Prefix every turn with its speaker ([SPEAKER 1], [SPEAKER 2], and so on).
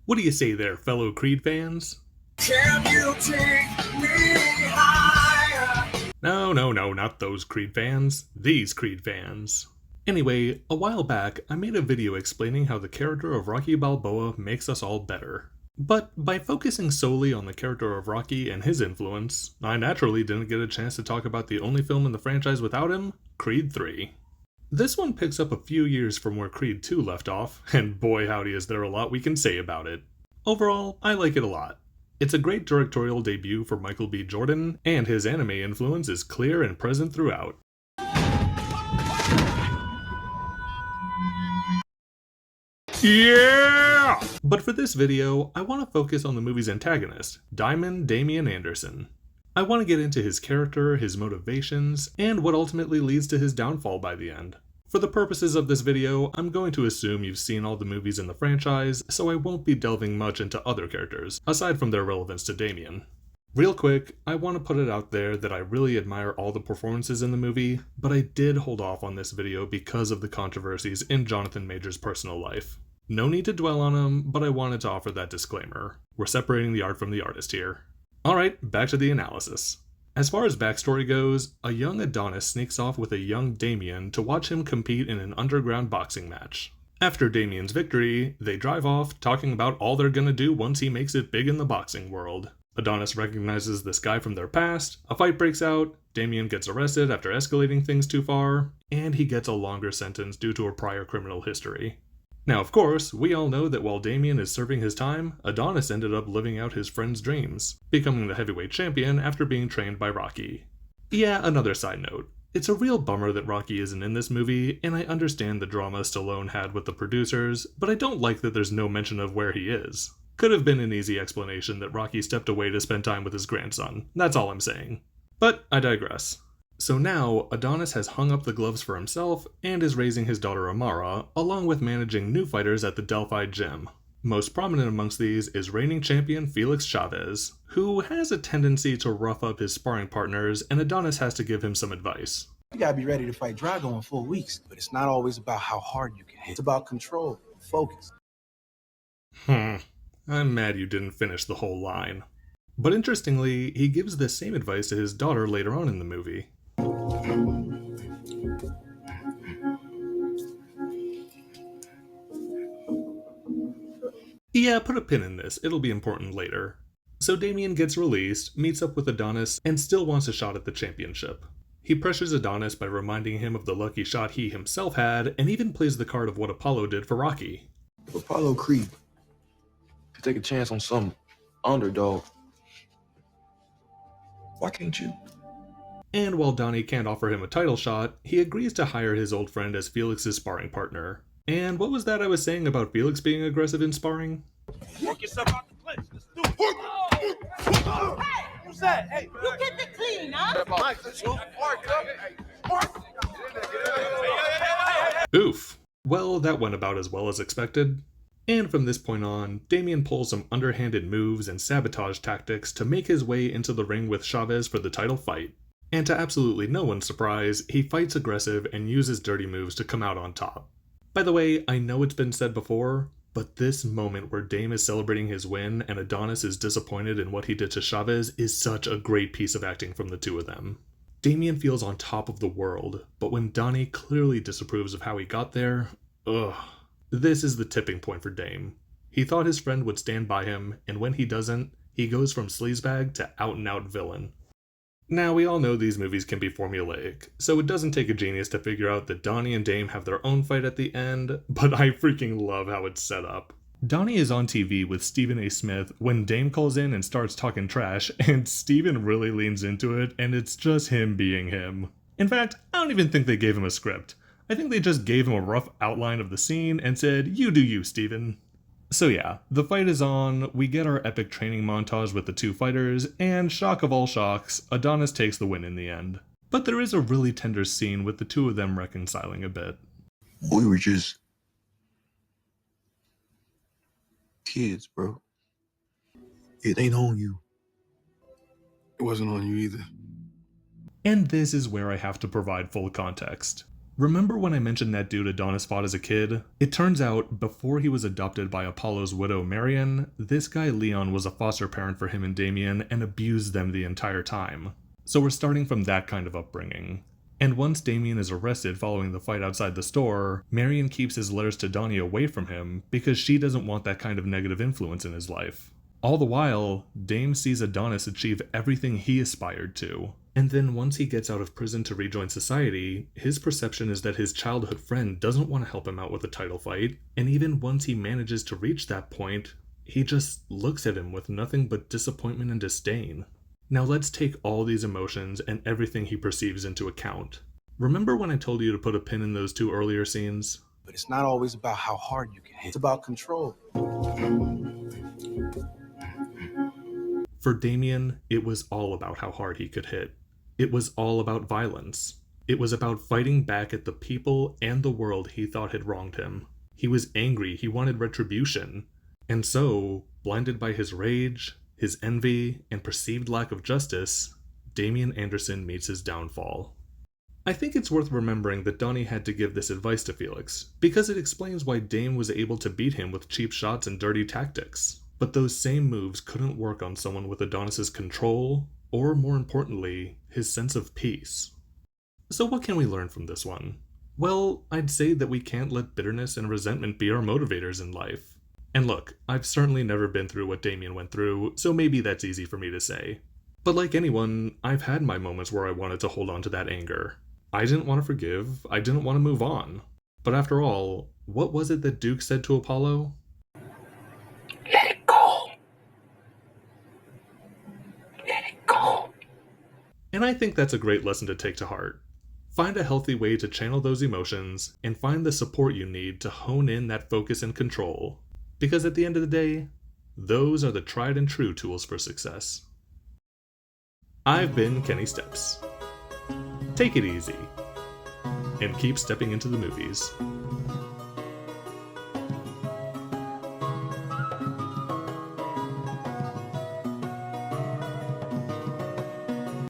[SPEAKER 1] What do you say there, fellow Creed fans?
[SPEAKER 2] Can you take me higher?
[SPEAKER 1] No, not those Creed fans. These Creed fans. Anyway, a while back, I made a video explaining how the character of Rocky Balboa makes us all better. But by focusing solely on the character of Rocky and his influence, I naturally didn't get a chance to talk about the only film in the franchise without him, Creed 3. This one picks up a few years from where Creed 2 left off, and boy howdy is there a lot we can say about it. Overall, I like it a lot. It's a great directorial debut for Michael B. Jordan, and his anime influence is clear and present throughout. Yeah! But for this video, I want to focus on the movie's antagonist, Damian Anderson. I want to get into his character, his motivations, and what ultimately leads to his downfall by the end. For the purposes of this video, I'm going to assume you've seen all the movies in the franchise, so I won't be delving much into other characters, aside from their relevance to Damian. Real quick, I want to put it out there that I really admire all the performances in the movie, but I did hold off on this video because of the controversies in Jonathan Majors' personal life. No need to dwell on them, but I wanted to offer that disclaimer. We're separating the art from the artist here. Alright, back to the analysis. As far as backstory goes, a young Adonis sneaks off with a young Damian to watch him compete in an underground boxing match. After Damian's victory, they drive off, talking about all they're gonna do once he makes it big in the boxing world. Adonis recognizes this guy from their past, a fight breaks out, Damian gets arrested after escalating things too far, and he gets a longer sentence due to a prior criminal history. Now, of course, we all know that while Damian is serving his time, Adonis ended up living out his friend's dreams, becoming the heavyweight champion after being trained by Rocky. Yeah, another side note. It's a real bummer that Rocky isn't in this movie, and I understand the drama Stallone had with the producers, but I don't like that there's no mention of where he is. Could have been an easy explanation that Rocky stepped away to spend time with his grandson, that's all I'm saying. But I digress. So now, Adonis has hung up the gloves for himself and is raising his daughter Amara, along with managing new fighters at the Delphi gym. Most prominent amongst these is reigning champion Felix Chavez, who has a tendency to rough up his sparring partners, and Adonis has to give him some advice.
[SPEAKER 3] You gotta be ready to fight Drago in 4 weeks, but it's not always about how hard you can hit. It's about control, focus.
[SPEAKER 1] I'm mad you didn't finish the whole line. But interestingly, he gives the same advice to his daughter later on in the movie. Yeah, put a pin in this, it'll be important later. So Damian gets released, meets up with Adonis, and still wants a shot at the championship. He pressures Adonis by reminding him of the lucky shot he himself had, and even plays the card of what Apollo did for Rocky.
[SPEAKER 4] If Apollo Creed could take a chance on some underdog, why can't you?
[SPEAKER 1] And while Donnie can't offer him a title shot, he agrees to hire his old friend as Felix's sparring partner. And what was that I was saying about Felix being aggressive in sparring?
[SPEAKER 2] Work yourself out the clinch. Let's do it. Hey, who's that? Hey, you get the clean, huh?
[SPEAKER 1] Oof. Well, that went about as well as expected. And from this point on, Damian pulls some underhanded moves and sabotage tactics to make his way into the ring with Chavez for the title fight. And to absolutely no one's surprise, he fights aggressive and uses dirty moves to come out on top. By the way, I know it's been said before, but this moment where Dame is celebrating his win and Adonis is disappointed in what he did to Chavez is such a great piece of acting from the two of them. Damian feels on top of the world, but when Donnie clearly disapproves of how he got there, this is the tipping point for Dame. He thought his friend would stand by him, and when he doesn't, he goes from sleazebag to out-and-out villain. Now, we all know these movies can be formulaic, so it doesn't take a genius to figure out that Donnie and Dame have their own fight at the end, but I freaking love how it's set up. Donnie is on TV with Stephen A. Smith when Dame calls in and starts talking trash, and Stephen really leans into it, and it's just him being him. In fact, I don't even think they gave him a script. I think they just gave him a rough outline of the scene and said, "You do you, Stephen." So yeah, the fight is on, we get our epic training montage with the two fighters, and shock of all shocks, Adonis takes the win in the end. But there is a really tender scene with the two of them reconciling a bit.
[SPEAKER 4] We were just kids, bro. It ain't on you. It wasn't on you either.
[SPEAKER 1] And this is where I have to provide full context. Remember when I mentioned that dude Adonis fought as a kid? It turns out, before he was adopted by Apollo's widow Marion, this guy Leon was a foster parent for him and Damian and abused them the entire time. So we're starting from that kind of upbringing. And once Damian is arrested following the fight outside the store, Marion keeps his letters to Donnie away from him because she doesn't want that kind of negative influence in his life. All the while, Dame sees Adonis achieve everything he aspired to. And then once he gets out of prison to rejoin society, his perception is that his childhood friend doesn't want to help him out with a title fight, and even once he manages to reach that point, he just looks at him with nothing but disappointment and disdain. Now let's take all these emotions and everything he perceives into account. Remember when I told you to put a pin in those 2 earlier scenes?
[SPEAKER 3] But it's not always about how hard you can hit. It's about control.
[SPEAKER 1] For Damian, it was all about how hard he could hit. It was all about violence. It was about fighting back at the people and the world he thought had wronged him. He was angry, he wanted retribution. And so, blinded by his rage, his envy, and perceived lack of justice, Damian Anderson meets his downfall. I think it's worth remembering that Donnie had to give this advice to Felix, because it explains why Dame was able to beat him with cheap shots and dirty tactics. But those same moves couldn't work on someone with Adonis's control, or more importantly, his sense of peace. So what can we learn from this one? Well, I'd say that we can't let bitterness and resentment be our motivators in life. And look, I've certainly never been through what Damian went through, so maybe that's easy for me to say. But like anyone, I've had my moments where I wanted to hold on to that anger. I didn't want to forgive, I didn't want to move on. But after all, what was it that Duke said to Apollo?
[SPEAKER 5] Let it go. Let it go.
[SPEAKER 1] And I think that's a great lesson to take to heart. Find a healthy way to channel those emotions, and find the support you need to hone in that focus and control. Because at the end of the day, those are the tried and true tools for success. I've been Kenny Steps. Take it easy, and keep stepping into the movies.